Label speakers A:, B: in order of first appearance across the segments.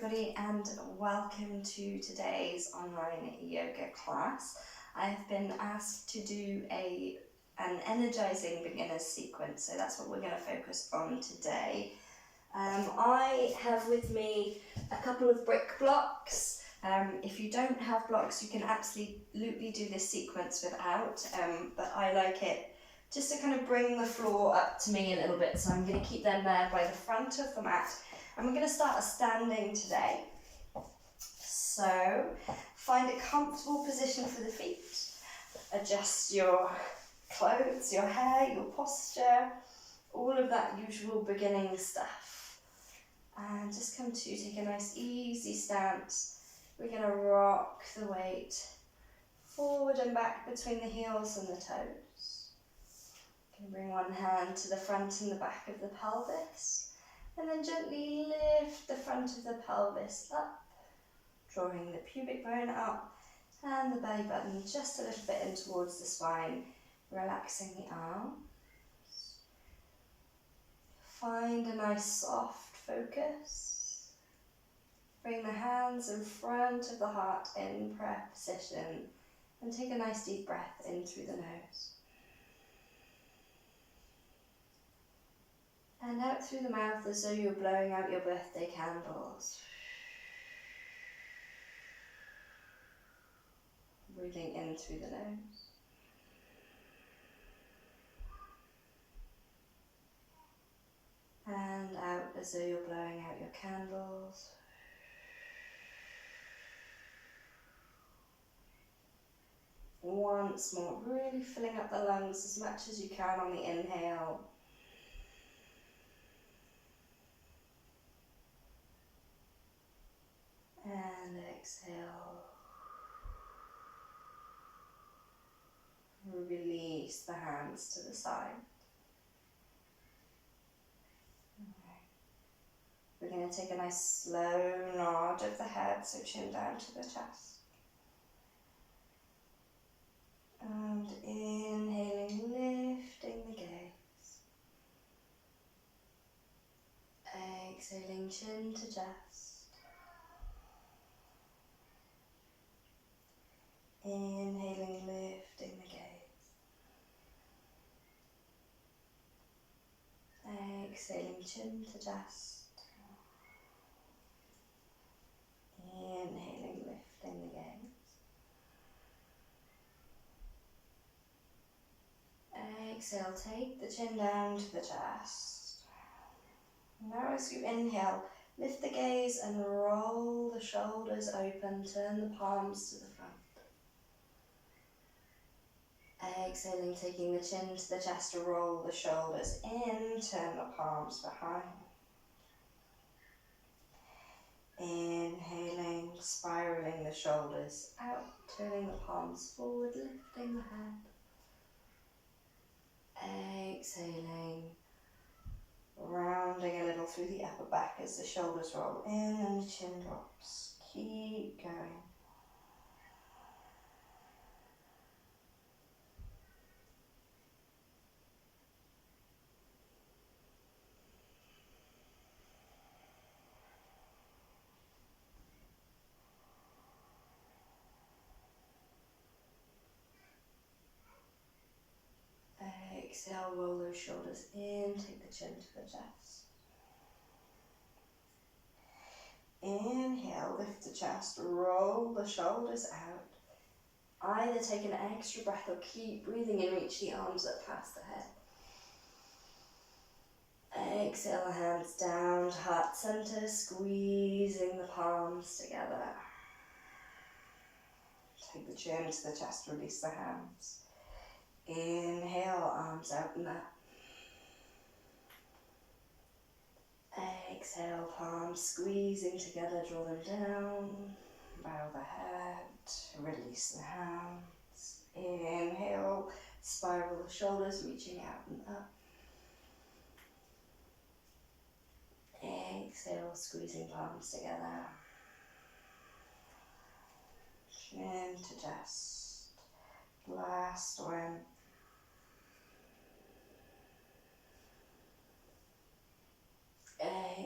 A: everybody, and welcome to today's online yoga class. I've been asked to do an energizing beginners sequence, so that's what we're going to focus on today. I have with me a couple of brick blocks. If you don't have blocks, you can absolutely do this sequence without, but I like it just to kind of bring the floor up to me a little bit, so I'm going to keep them there by the front of the mat. And we're going to start standing today. So find a comfortable position for the feet. Adjust your clothes, your hair, your posture, all of that usual beginning stuff. And just come to take a nice easy stance. We're going to rock the weight forward and back between the heels and the toes. You can bring one hand to the front and the back of the pelvis. And then gently lift the front of the pelvis up, drawing the pubic bone up and the belly button just a little bit in towards the spine, relaxing the arms. Find a nice soft focus. Bring the hands in front of the heart in prayer position and take a nice deep breath in through the nose. And out through the mouth as though you're blowing out your birthday candles. Breathing in through the nose. And out as though you're blowing out your candles. Once more, really filling up the lungs as much as you can on the inhale. And exhale. Release the hands to the side. Okay. We're going to take a nice slow nod of the head, so chin down to the chest. And inhaling, lifting the gaze. Exhaling, chin to chest. Inhaling, lifting the gaze. Exhaling, chin to chest. Inhaling, lifting the gaze. Exhale, take the chin down to the chest. Now as you inhale, lift the gaze and roll the shoulders open, turn the palms to the front. Exhaling, taking the chin to the chest to roll the shoulders in, turn the palms behind. Inhaling, spiraling the shoulders out, turning the palms forward, lifting the head. Exhaling, rounding a little through the upper back as the shoulders roll in and the chin drops. Keep going. Exhale, roll those shoulders in, take the chin to the chest. Inhale, lift the chest, roll the shoulders out. Either take an extra breath or keep breathing in, reach the arms up past the head. Exhale, the hands down to heart center, squeezing the palms together. Take the chin to the chest, release the hands. Inhale, arms out and up. Exhale, palms squeezing together, draw them down. Bow the head, release the hands. Inhale, spiral the shoulders, reaching out and up. Exhale, squeezing palms together. Chin to chest. Last one.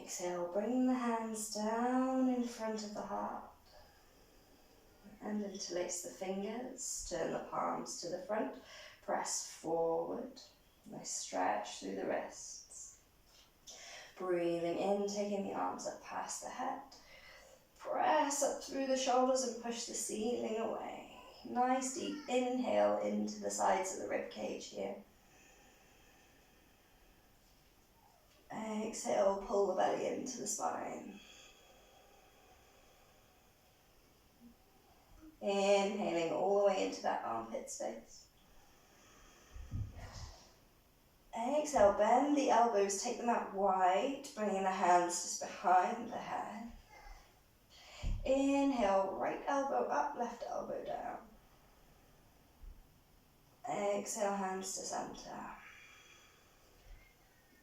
A: Exhale, bring the hands down in front of the heart and interlace the fingers, turn the palms to the front, press forward, nice stretch through the wrists. Breathing in, taking the arms up past the head, press up through the shoulders and push the ceiling away. Nice deep inhale into the sides of the rib cage here. Exhale, pull the belly into the spine. Inhaling all the way into that armpit space. Exhale, bend the elbows, take them out wide, bringing the hands just behind the head. Inhale, right elbow up, left elbow down. Exhale, hands to center.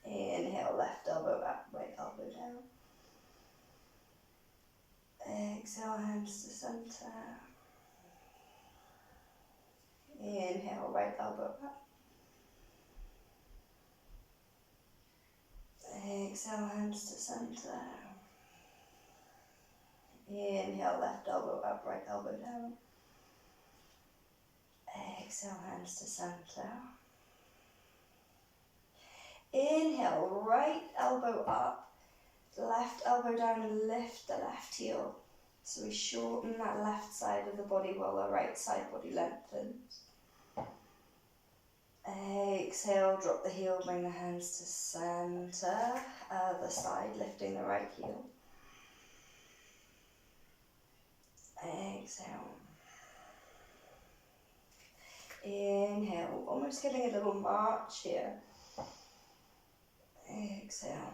A: Inhale, left elbow up, right elbow down. Exhale, hands to center. Inhale, right elbow up. Exhale, hands to center. Inhale, left elbow up, right elbow down. Exhale, hands to center. Inhale, right elbow up, left elbow down and lift the left heel. So we shorten that left side of the body while the right side body lengthens. Exhale, drop the heel, bring the hands to center, other side, lifting the right heel. Exhale. Inhale, almost getting a little march here. Exhale.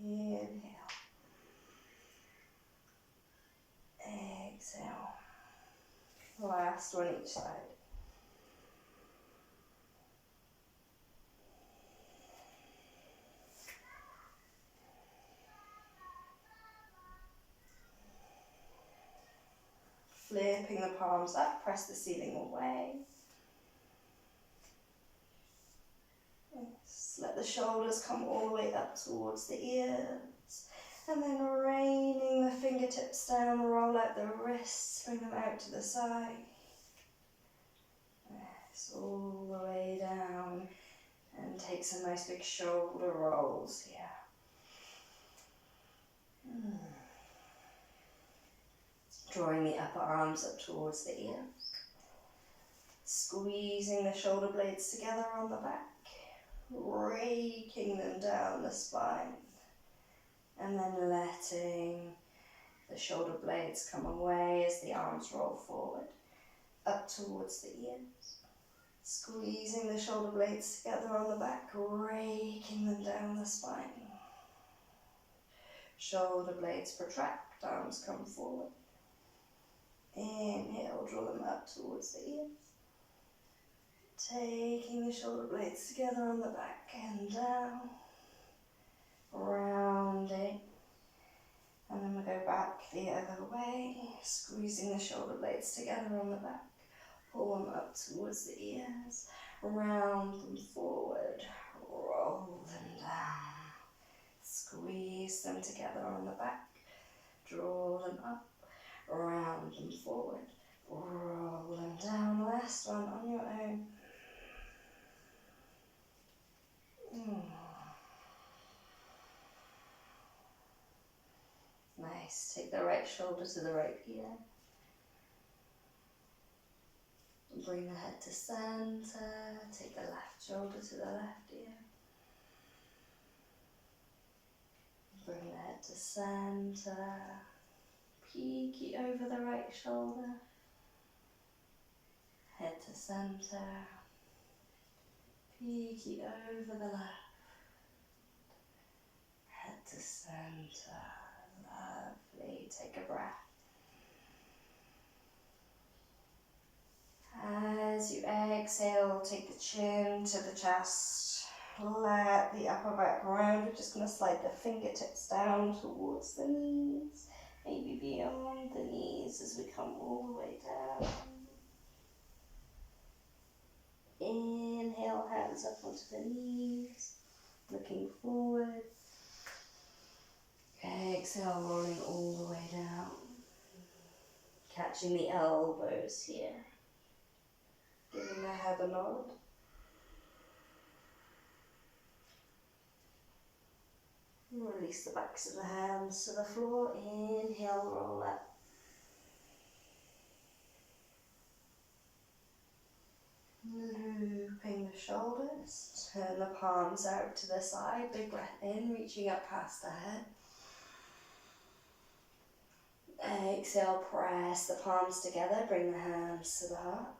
A: Inhale. Exhale. Last one each side. Flipping the palms up, press the ceiling away. Yes. Let the shoulders come all the way up towards the ears. And then raining the fingertips down, roll out the wrists, bring them out to the side. Yes, all the way down. And take some nice big shoulder rolls here. Drawing the upper arms up towards the ears. Squeezing the shoulder blades together on the back. Raking them down the spine. And then letting the shoulder blades come away as the arms roll forward. Up towards the ears. Squeezing the shoulder blades together on the back. Raking them down the spine. Shoulder blades protract, arms come forward. Inhale, draw them up towards the ears. Taking the shoulder blades together on the back and down. Rounding. And then we go back the other way. Squeezing the shoulder blades together on the back. Pull them up towards the ears. Round them forward. Roll them down. Squeeze them together on the back. Draw them up. Round them forward, roll them down. Last one on your own. Nice. Take the right shoulder to the right ear. Bring the head to center. Take the left shoulder to the left ear. Bring the head to center. Peeky over the right shoulder, head to center, peeky over the left, head to center, lovely, take a breath. As you exhale, take the chin to the chest, let the upper back round, we're just going to slide the fingertips down towards the knees. Maybe beyond the knees as we come all the way down. Inhale, hands up onto the knees. looking forward. Exhale, rolling all the way down. Catching the elbows here. Giving the head a nod. Release the backs of the hands to the floor. Inhale, roll up. Looping the shoulders. Turn the palms out to the side. Big breath in, reaching up past the head. Exhale, press the palms together. Bring the hands to the heart.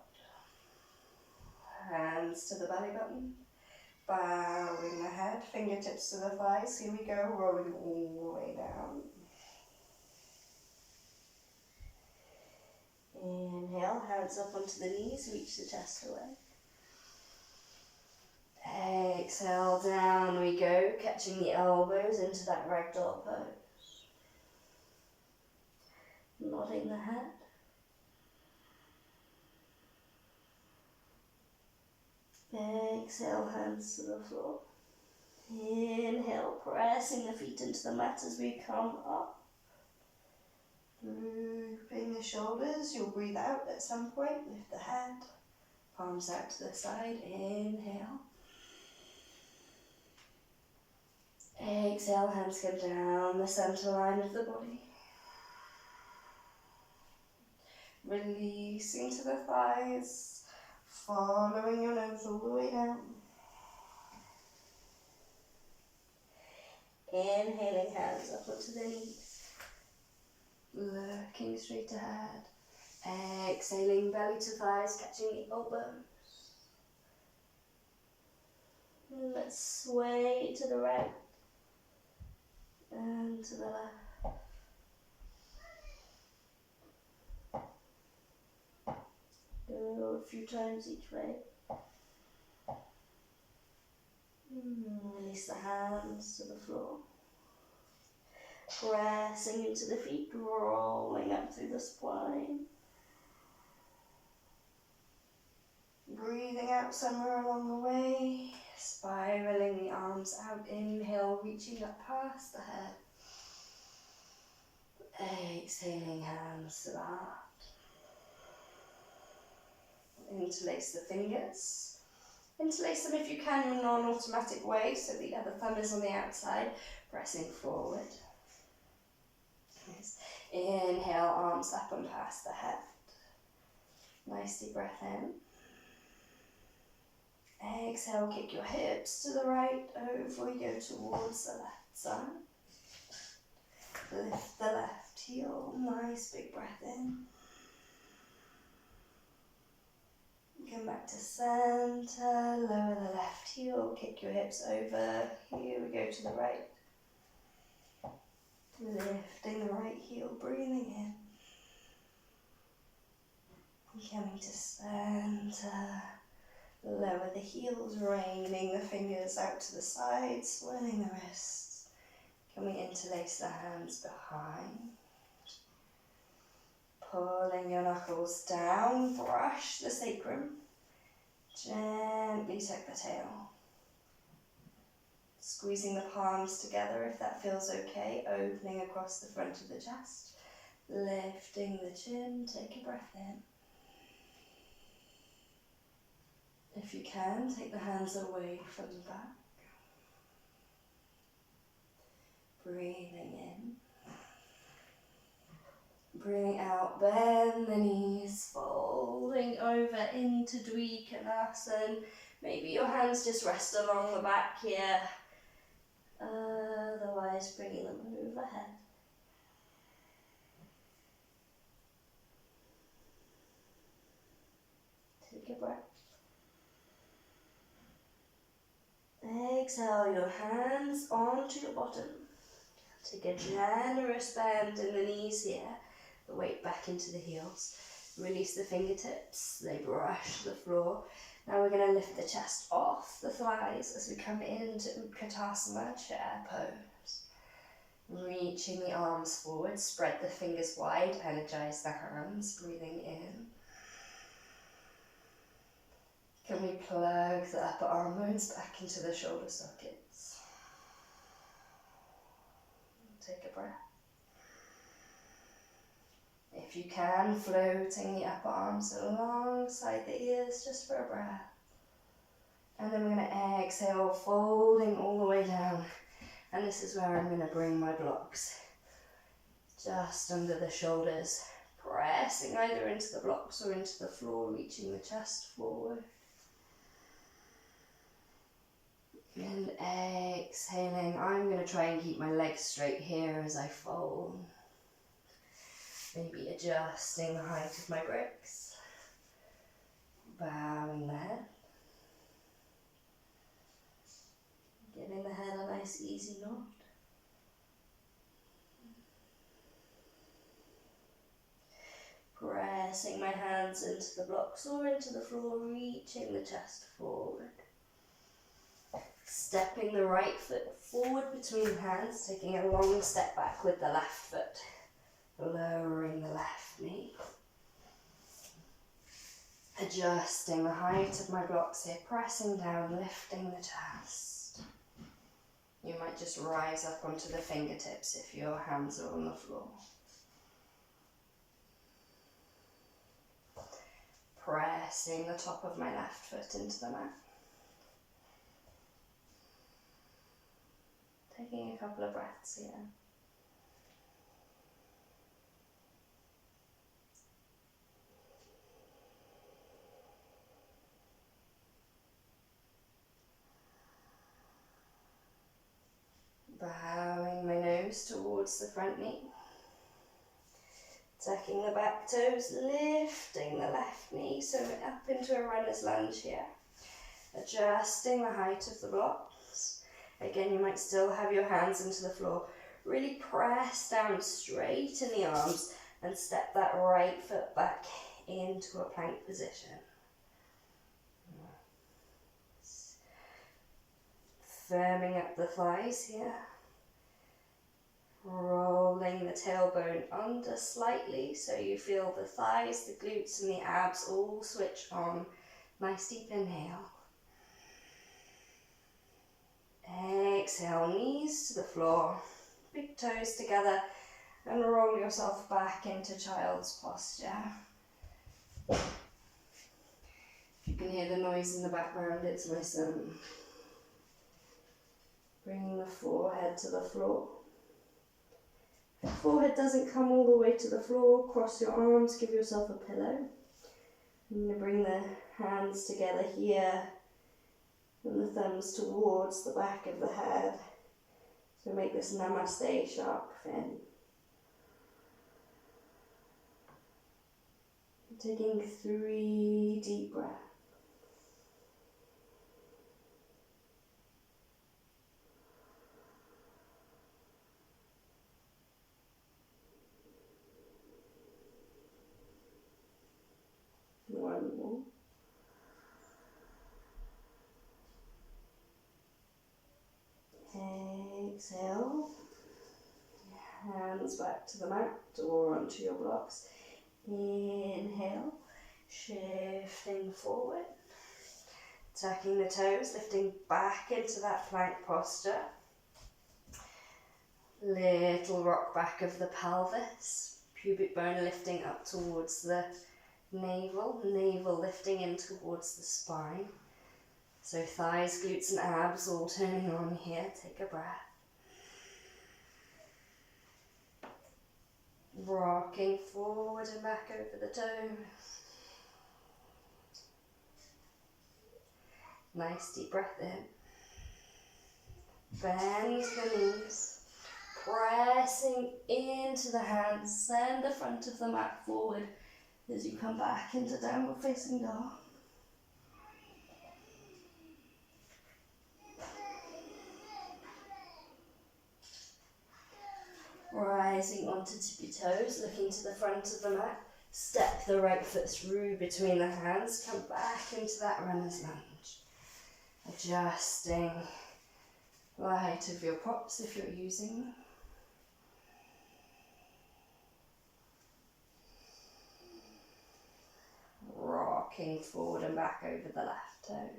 A: Hands to the belly button. Bowing the head, fingertips to the thighs. Here we go, rolling all the way down. Inhale, hands up onto the knees, reach the chest away. Exhale, down we go, catching the elbows into that ragdoll pose. Nodding the head. Exhale, hands to the floor. Inhale, pressing the feet into the mat as we come up. Looping the shoulders. You'll breathe out at some point. Lift the head. Palms out to the side. Inhale. Exhale, hands come down the center line of the body. Releasing to the thighs. Following your nose all the way down. Inhaling, hands up onto the knees. Looking straight ahead. Exhaling, belly to thighs, catching the elbows. And let's sway to the right and to the left. Go a few times each way. Release the hands to the floor. Pressing into the feet, rolling up through the spine. Breathing out somewhere along the way. Spiraling the arms out. Inhale, reaching up past the head. Exhaling, hands to the heart. Interlace the fingers. Interlace them if you can in a non-automatic way, so the other thumb is on the outside, pressing forward. Nice. Inhale, arms up and past the head. Nice deep breath in. Exhale, kick your hips to the right, over we go towards the left side. Lift the left heel, nice big breath in. Come back to center, lower the left heel, kick your hips over. Here we go to the right. Lifting the right heel, breathing in. Coming to center, lower the heels, raining the fingers out to the sides, swirling the wrists. Can we interlace the hands behind? Pulling your knuckles down, brush the sacrum. Gently tuck the tail. Squeezing the palms together if that feels okay, opening across the front of the chest. Lifting the chin, take a breath in. If you can, take the hands away from the back. Breathing in. Breathing out, bend the knees, folding over into Dvikonasana. Maybe your hands just rest along the back here. Otherwise, bringing them overhead. Take a breath. Exhale your hands onto your bottom. Take a generous bend in the knees here. The weight back into the heels. Release the fingertips, they brush the floor. Now we're going to lift the chest off the thighs as we come into Utkatasana, chair pose. Reaching the arms forward, spread the fingers wide, energize the hands, breathing in. Can we plug the upper arm bones back into the shoulder sockets? Take a breath. If you can, floating the upper arms alongside the ears just for a breath. And then we're going to exhale, folding all the way down. And this is where I'm going to bring my blocks just under the shoulders, pressing either into the blocks or into the floor, reaching the chest forward. And exhaling, I'm going to try and keep my legs straight here as I fold. Maybe adjusting the height of my bricks. Bowing the head. Giving the head a nice easy nod. Pressing my hands into the blocks or into the floor, reaching the chest forward. Stepping the right foot forward between hands, taking a long step back with the left foot. Lowering the left knee. Adjusting the height of my blocks here, pressing down, lifting the chest. You might just rise up onto the fingertips if your hands are on the floor. Pressing the top of my left foot into the mat. Taking a couple of breaths here. Bowing my nose towards the front knee. Tucking the back toes, lifting the left knee, so up into a runner's lunge here. Adjusting the height of the blocks. Again, you might still have your hands into the floor. Really press down straight in the arms and step that right foot back into a plank position. Firming up the thighs here. Rolling the tailbone under slightly so you feel the thighs, the glutes and the abs all switch on. Nice deep inhale. Exhale, knees to the floor, big toes together, and roll yourself back into child's posture. If you can hear the noise in the background, it's my son. Bringing the forehead to the floor. If the forehead doesn't come all the way to the floor, cross your arms, give yourself a pillow. And bring the hands together here and the thumbs towards the back of the head. So make this namaste shark fin. Taking 3 deep breaths. One more. Exhale. Hands back to the mat or onto your blocks. Inhale. Shifting forward. Tucking the toes, lifting back into that plank posture. Little rock back of the pelvis. Pubic bone lifting up towards the navel lifting in towards the spine. So thighs, glutes and abs all turning on here. Take a breath. Rocking forward and back over the toes. Nice deep breath in. Bend the knees. Pressing into the hands. Send the front of the mat forward as you come back into downward facing dog. Rising onto tippy toes, looking to the front of the mat. Step the right foot through between the hands. Come back into that runner's lunge. Adjusting the height of your props if you're using them. Rocking forward and back over the left toe.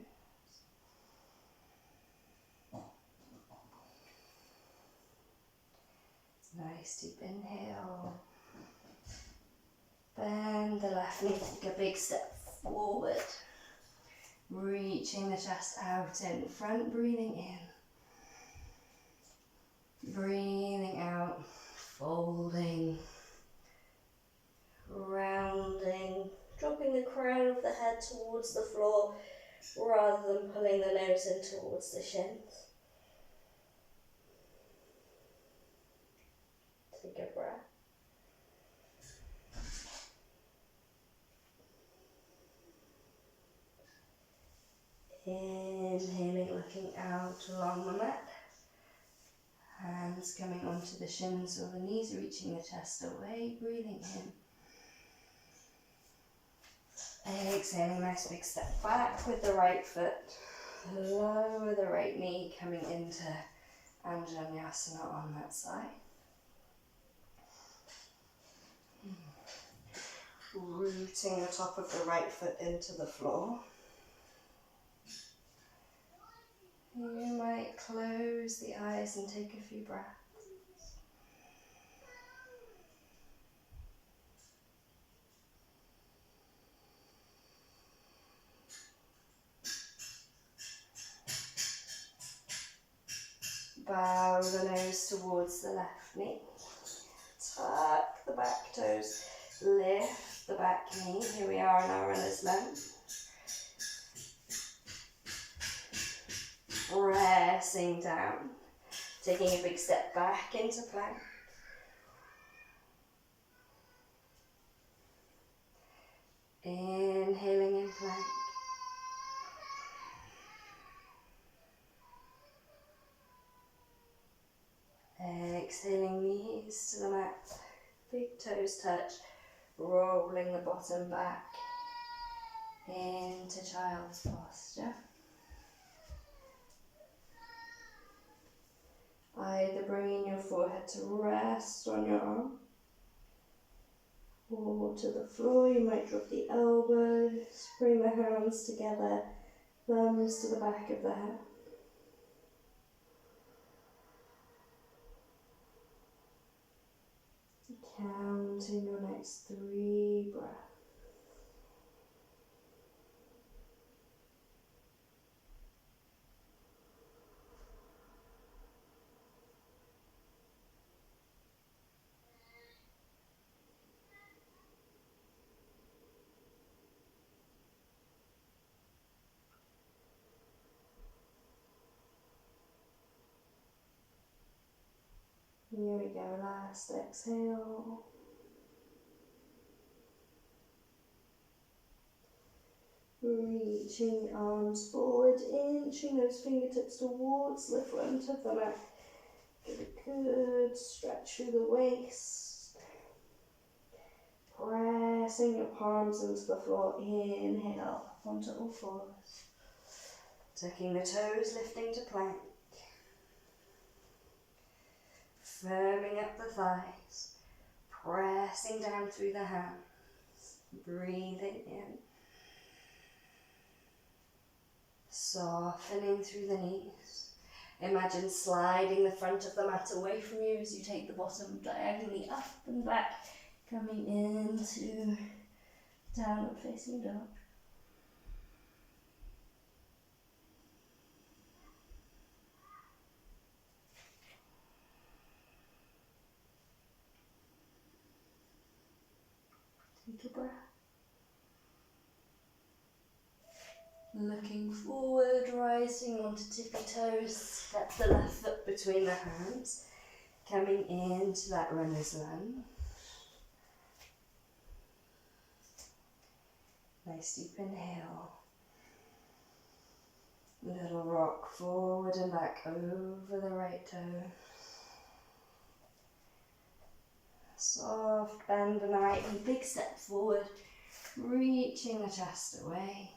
A: Nice deep inhale. Bend the left knee, take a big step forward. Reaching the chest out in front, breathing in. Breathing out, folding, rounding, dropping the crown of the head towards the floor rather than pulling the nose in towards the shins. Take a breath. Inhaling, looking out along the mat. Hands coming onto the shins or the knees, reaching the chest away, breathing in. Exhaling, nice big step back with the right foot. Lower the right knee, coming into Anjaneyasana on that side. Rooting the top of the right foot into the floor. You might close the eyes and take a few breaths. Bow the nose towards the left knee. Tuck the back toes. Lift the back knee. Here we are in our runner's lunge. Pressing down. Taking a big step back into plank. Inhaling in plank. Exhaling, knees to the mat. Big toes touch. Rolling the bottom back into child's posture. Either bringing your forehead to rest on your arm or to the floor. You might drop the elbows, bring the hands together, thumbs to the back of the head. Counting your next 3 breaths. Here we go, last exhale. Reaching the arms forward, inching those fingertips towards the front of the mat. Get a good stretch through the waist. Pressing your palms into the floor. Inhale, onto all fours. Tucking the toes, lifting to plank. Firming up the thighs. Pressing down through the hands. Breathing in. Softening through the knees. Imagine sliding the front of the mat away from you as you take the bottom diagonally up and back, coming into downward facing dog. Take a breath. Looking forward, rising onto tippy toes, step the left foot between the hands, coming into that runner's lunge. Nice deep inhale. Little rock forward and back over the right toe. Soft bend on the right knee, big step forward, reaching the chest away.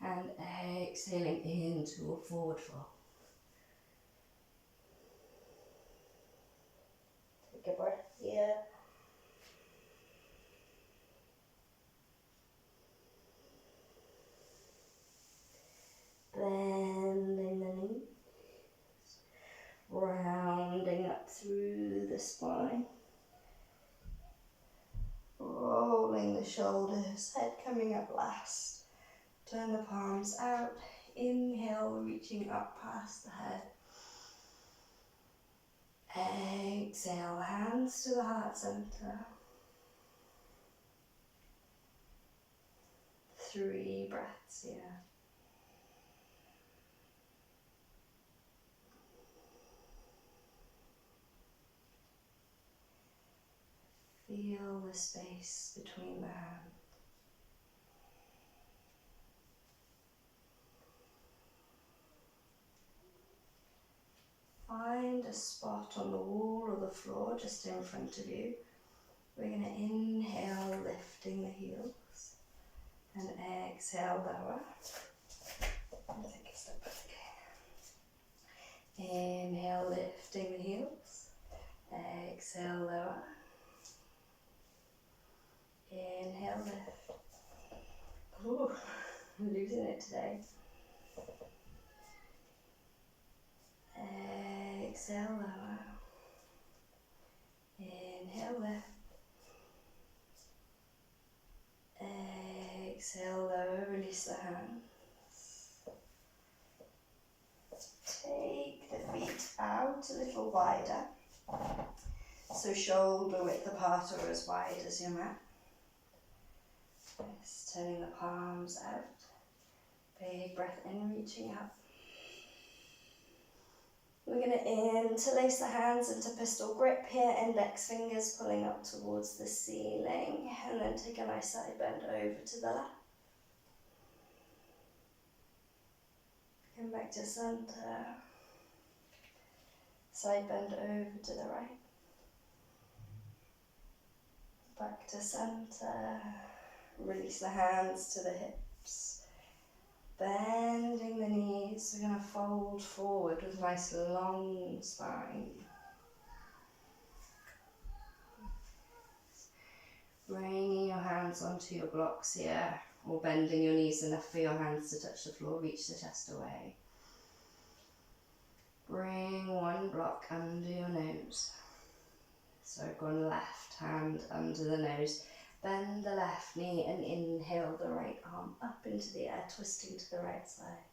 A: And exhaling into a forward fold. Take a breath here. Bending the knees, rounding up through the shoulders, head coming up last. Turn the palms out. Inhale, reaching up past the head. Exhale, hands to the heart center. 3 breaths here. Feel the space between the hands. Find a spot on the wall or the floor just in front of you. We're going to inhale, lifting the heels, and exhale, lower. Take a step back. Inhale, lifting the heels. Exhale, lower. Inhale, lift. Ooh, I'm losing it today. Exhale, lower. Inhale, lift. Exhale, lower, release the hands. Take the feet out a little wider. So shoulder width apart or as wide as your mat. Just turning the palms out. Big breath in, reaching up. We're going to interlace the hands into pistol grip here, index fingers pulling up towards the ceiling, and then take a nice side bend over to the left. Come back to center. Side bend over to the right. Back to center. Release the hands to the hips. Bending the knees, we're going to fold forward with a nice long spine. Bringing your hands onto your blocks here, or bending your knees enough for your hands to touch the floor, reach the chest away. Bring one block under your nose. So I've gone left hand under the nose. Bend the left knee and inhale the right arm up into the air, twisting to the right side.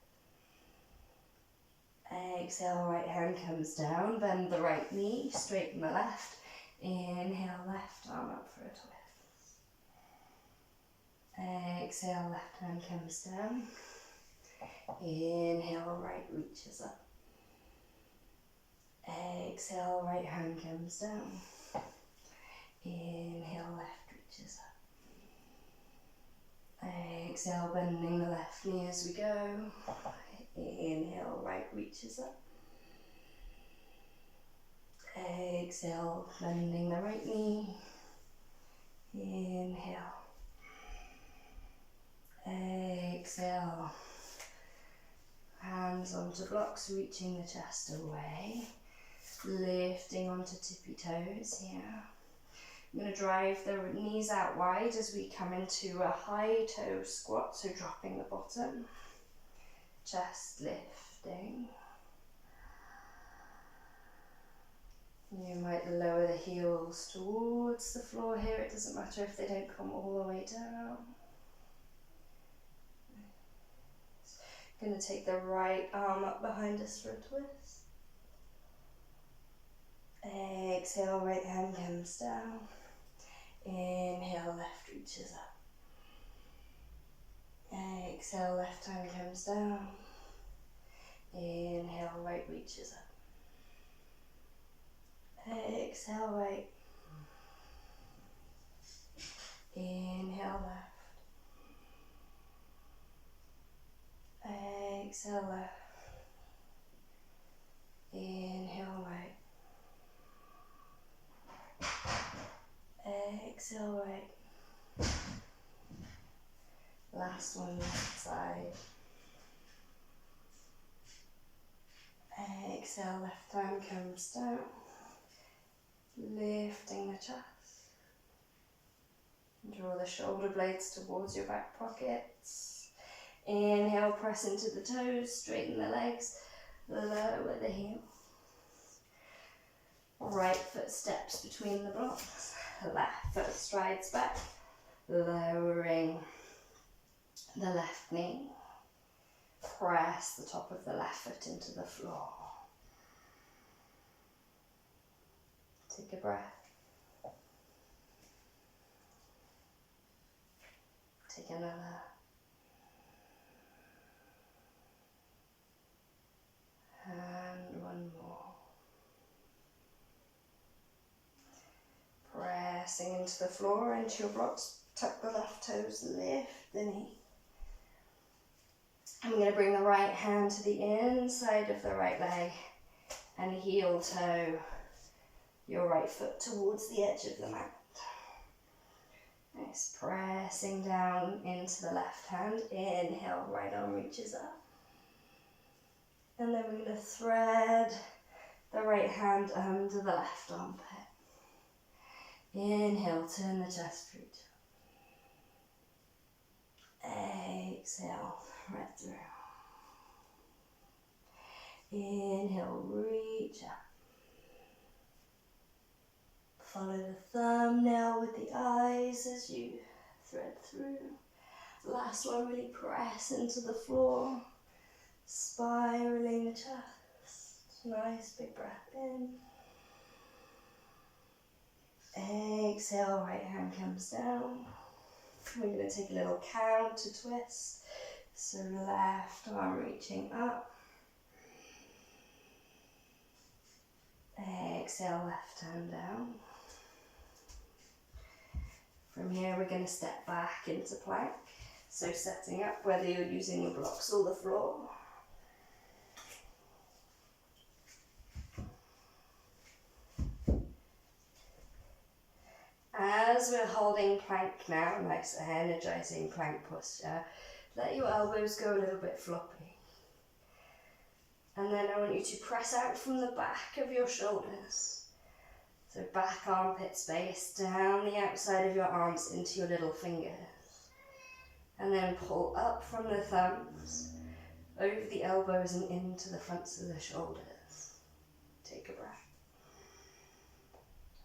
A: Exhale, right hand comes down, bend the right knee, straighten the left. Inhale, left arm up for a twist. Exhale, left hand comes down. Inhale, right reaches up. Exhale, right hand comes down. Inhale, left reaches up. Exhale, bending the left knee as we go. Inhale, right reaches up. Exhale, bending the right knee. Inhale. Exhale. Hands onto blocks, reaching the chest away. Lifting onto tippy toes here. I'm going to drive the knees out wide as we come into a high toe squat, so dropping the bottom. Chest lifting. You might lower the heels towards the floor here. It doesn't matter if they don't come all the way down. Going to take the right arm up behind us for a twist. Exhale, right hand comes down. Inhale, left reaches up. Exhale, left hand comes down. Inhale, right reaches up. Exhale, right. Inhale, left. Exhale, left. Inhale, right. Exhale, right. Last one, left side. Exhale, left arm comes down. Lifting the chest. Draw the shoulder blades towards your back pockets. Inhale, press into the toes, straighten the legs, lower the heels. Right foot steps between the blocks. Left foot strides back. lowering the left knee. Press the top of the left foot into the floor. Take a breath. Take another. And one more. Pressing into the floor, into your blocks. Tuck the left toes, lift the knee. I'm going to bring the right hand to the inside of the right leg and heel toe your right foot towards the edge of the mat. Nice, pressing down into the left hand. Inhale, right arm reaches up. And then we're going to thread the right hand under the left armpit. Inhale, turn the chest reach. Exhale, right through. Inhale, reach up. Follow the thumbnail with the eyes as you thread through. Last one, really press into the floor, spiraling the chest. Nice big breath in. Exhale, right hand comes down. We're going to take a little counter twist. So left arm reaching up. Exhale, left hand down. From here we're going to step back into plank. So setting up whether you're using the blocks or the floor. As we're holding plank now, nice energizing plank posture, let your elbows go a little bit floppy. And then I want you to press out from the back of your shoulders. So back armpit space, down the outside of your arms into your little fingers. And then pull up from the thumbs, over the elbows and into the fronts of the shoulders. Take a breath.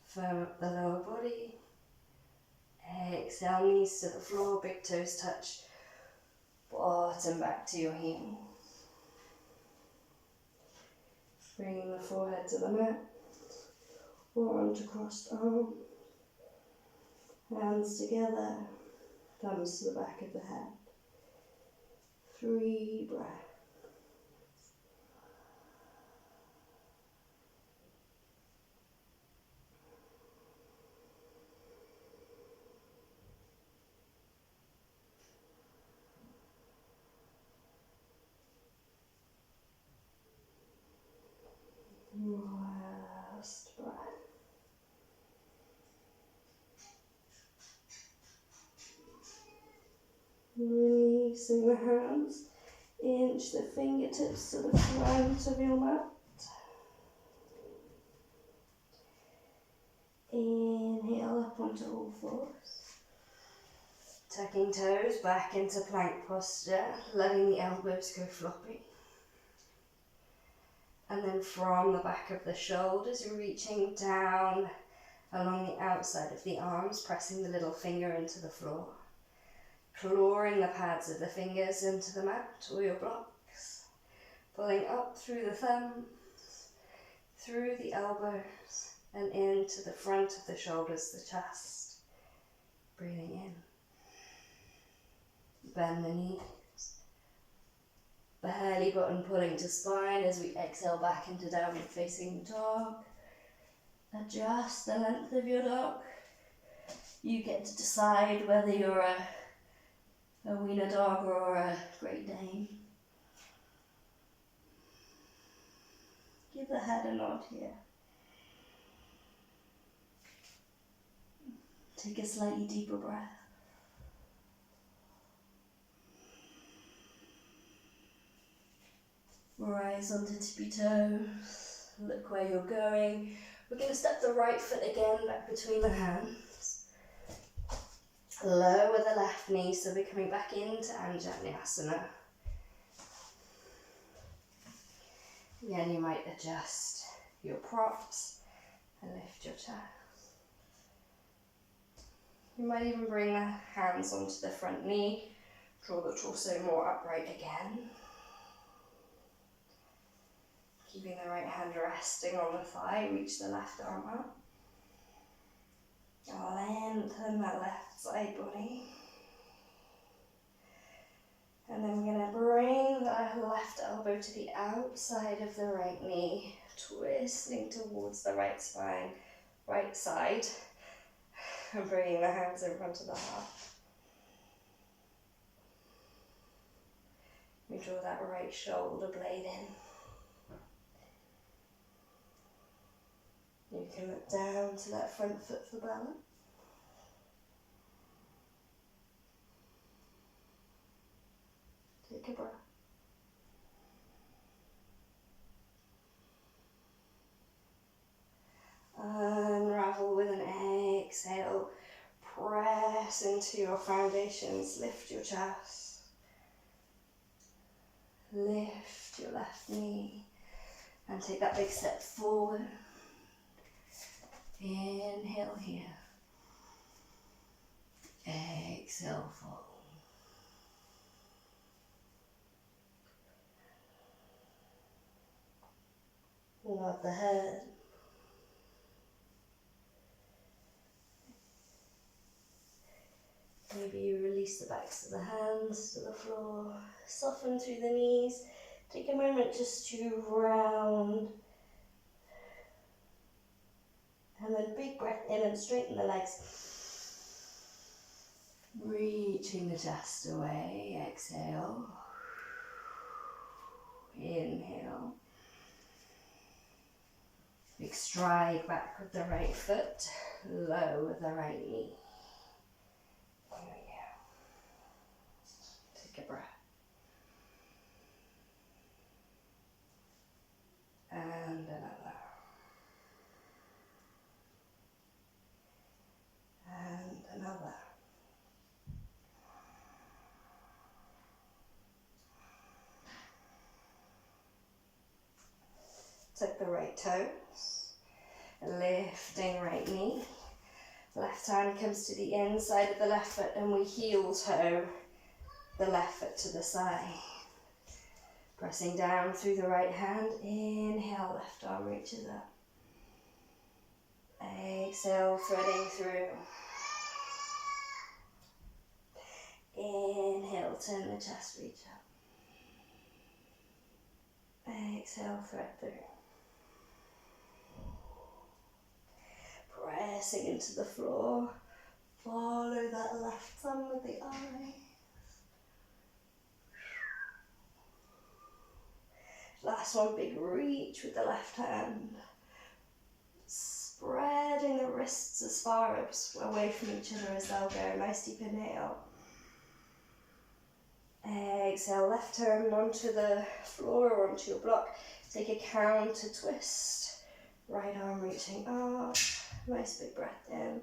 A: Firm up the lower body. Exhale, knees to the floor, big toes touch, bottom back to your heels. Bringing the forehead to the mat, arms across arms, hands together, thumbs to the back of the head. 3 breaths. Last breath. Releasing the hands, inch the fingertips to the front of your mat. Inhale up onto all fours. Tucking toes back into plank posture, letting the elbows go floppy. And then from the back of the shoulders, you're reaching down along the outside of the arms, pressing the little finger into the floor. Clawing the pads of the fingers into the mat or your blocks. Pulling up through the thumbs, through the elbows, and into the front of the shoulders, the chest. Breathing in. Bend the knees. Belly button pulling to spine as we exhale back into downward facing dog. Adjust the length of your dog. You get to decide whether you're a wiener dog or a Great Dane. Give the head a nod here. Take a slightly deeper breath. Rise onto tippy toes, look where you're going. We're going to step the right foot again back between the hands. Lower the left knee, so we're coming back into Anjaneyasana. Again, you might adjust your props and lift your chest. You might even bring the hands onto the front knee, draw the torso more upright again. Keeping the right hand resting on the thigh, reach the left arm up. Lengthen that left side body. And then we're going to bring the left elbow to the outside of the right knee, twisting towards the right spine, right side, and bringing the hands in front of the heart. We draw that right shoulder blade in. You can look down to that front foot for balance. Take a breath. Unravel with an exhale. Press into your foundations. Lift your chest. Lift your left knee. And take that big step forward. Inhale here. Exhale, fold. Nod the head. Maybe you release the backs of the hands to the floor. Soften through the knees. Take a moment just to round. And then big breath in and straighten the legs. Reaching the chest away. Exhale. Inhale. Big stride back with the right foot. Low with the right knee. There we go. Take a breath. And another. And another. Tuck the right toes, lifting right knee. Left hand comes to the inside of the left foot and we heel toe the left foot to the side. Pressing down through the right hand, inhale, left arm reaches up. Exhale, threading through. Inhale, turn the chest, reach up. Exhale, thread through. Pressing into the floor. Follow that left thumb with the eye. Last one, big reach with the left hand. Spreading the wrists as far away from each other as they'll go. Nice deep inhale. Exhale, left hand onto the floor or onto your block. Take a counter twist. Right arm reaching up. Nice big breath in.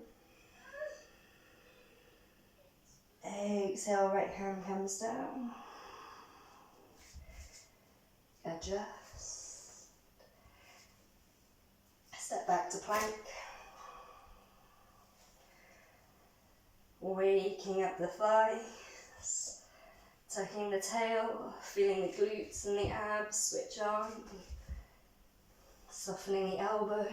A: Exhale, right hand comes down. Adjust. Step back to plank. Waking up the thighs. Tucking the tail. Feeling the glutes and the abs switch on. Softening the elbows.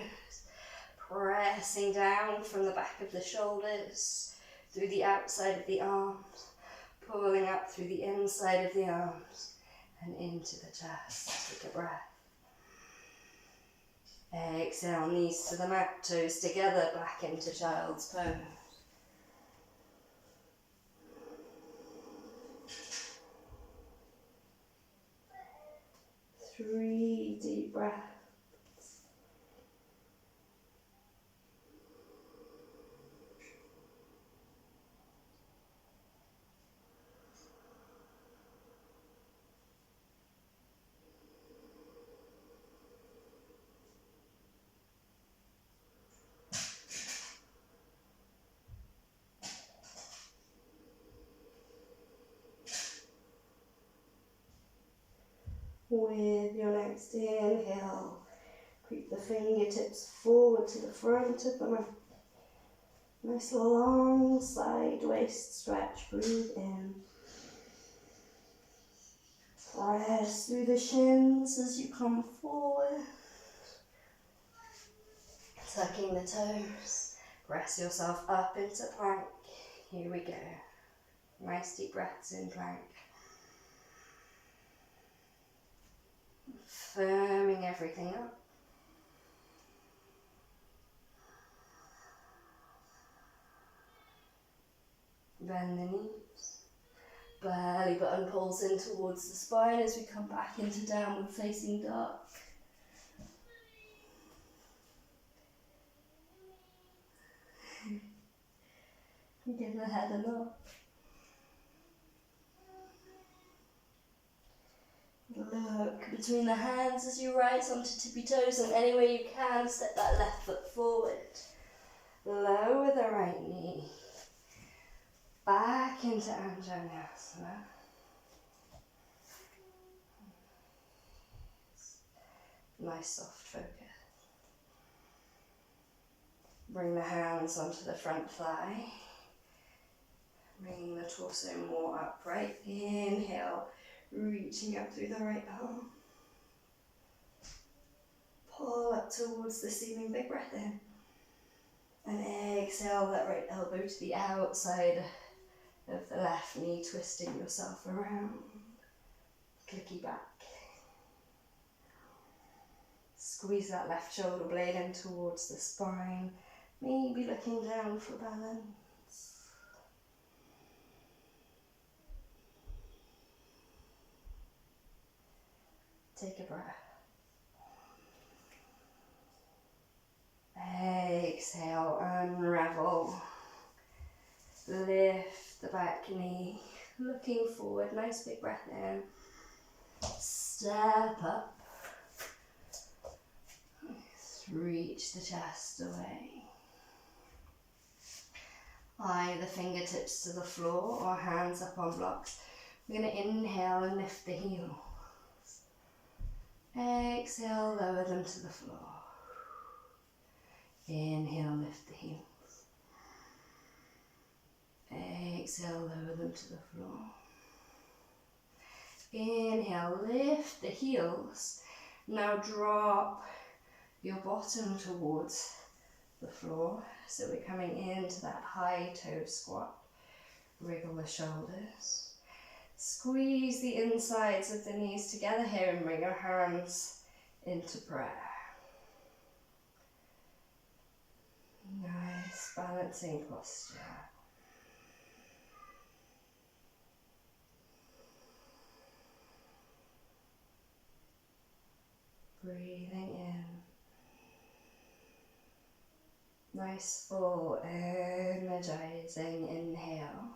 A: Pressing down from the back of the shoulders. Through the outside of the arms. Pulling up through the inside of the arms. And into the chest. Take a breath. Exhale, knees to the mat, toes together, back into child's pose. 3 deep breaths. With your next inhale, creep the fingertips forward to the front of the mat. Nice long side waist stretch. Breathe in. Press through the shins as you come forward. Tucking the toes. Press yourself up into plank. Here we go. Nice deep breaths in plank. Firming everything up. Bend the knees. Belly button pulls in towards the spine as we come back into downward facing dog. Give the head a nod. Look between the hands as you rise onto tippy toes, and any way you can, step that left foot forward. Lower the right knee. Back into Anjaneyasana. Nice soft focus. Bring the hands onto the front thigh. Bringing the torso more upright. Inhale, reaching up through the right arm. Pull up towards the ceiling, big breath in. And exhale that right elbow to the outside of the left knee, twisting yourself around. Clicky back. Squeeze that left shoulder blade in towards the spine. Maybe looking down for balance. Take a breath. Exhale, unravel. Lift the back knee, looking forward, nice big breath in. Step up. Reach the chest away. Eye the fingertips to the floor or hands up on blocks. We're going to inhale and lift the heels. Exhale, lower them to the floor. Inhale, lift the heels. Exhale, lower them to the floor. Inhale, lift the heels. Now drop your bottom towards the floor. So we're coming into that high toe squat. Wriggle the shoulders. Squeeze the insides of the knees together here and bring your hands into prayer. Nice balancing posture. Breathing in. Nice full energizing inhale.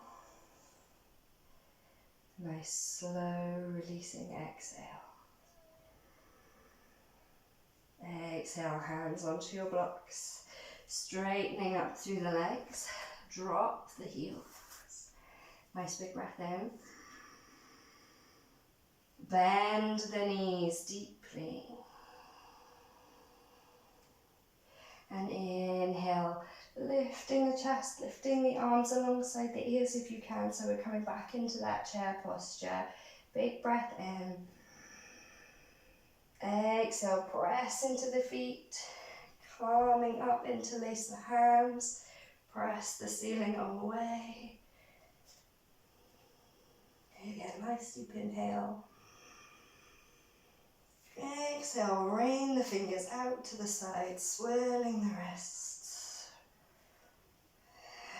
A: Nice slow releasing exhale. Exhale, hands onto your blocks. Straightening up through the legs. Drop the heels. Nice big breath in. Bend the knees deeply. And inhale, lifting the chest, lifting the arms alongside the ears if you can. So we're coming back into that chair posture. Big breath in. Exhale, press into the feet. Calming up, interlace the hands. Press the ceiling away. Again, nice deep inhale. Exhale, rain the fingers out to the side, swirling the wrists.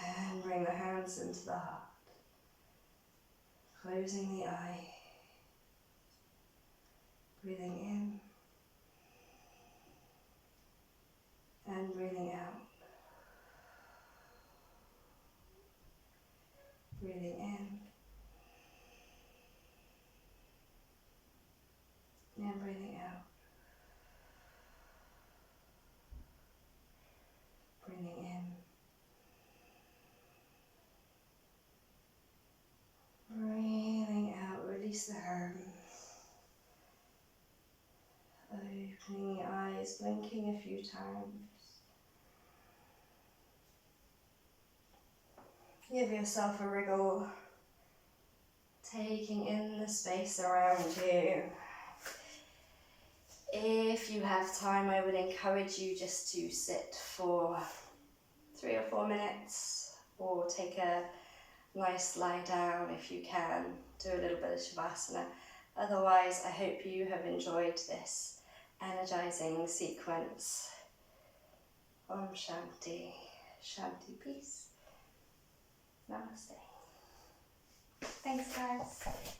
A: And bring the hands into the heart. Closing the eye. Breathing in. And breathing out. Breathing in. And breathing out. Breathing in. Breathing out. Release the hands. Opening the eyes, blinking a few times. Give yourself a wriggle, taking in the space around you. If you have time, I would encourage you just to sit for 3 or 4 minutes, or take a nice lie down if you can, do a little bit of Shavasana. Otherwise, I hope you have enjoyed this energizing sequence. Om Shanti, Shanti, peace. Namaste. Thanks, guys.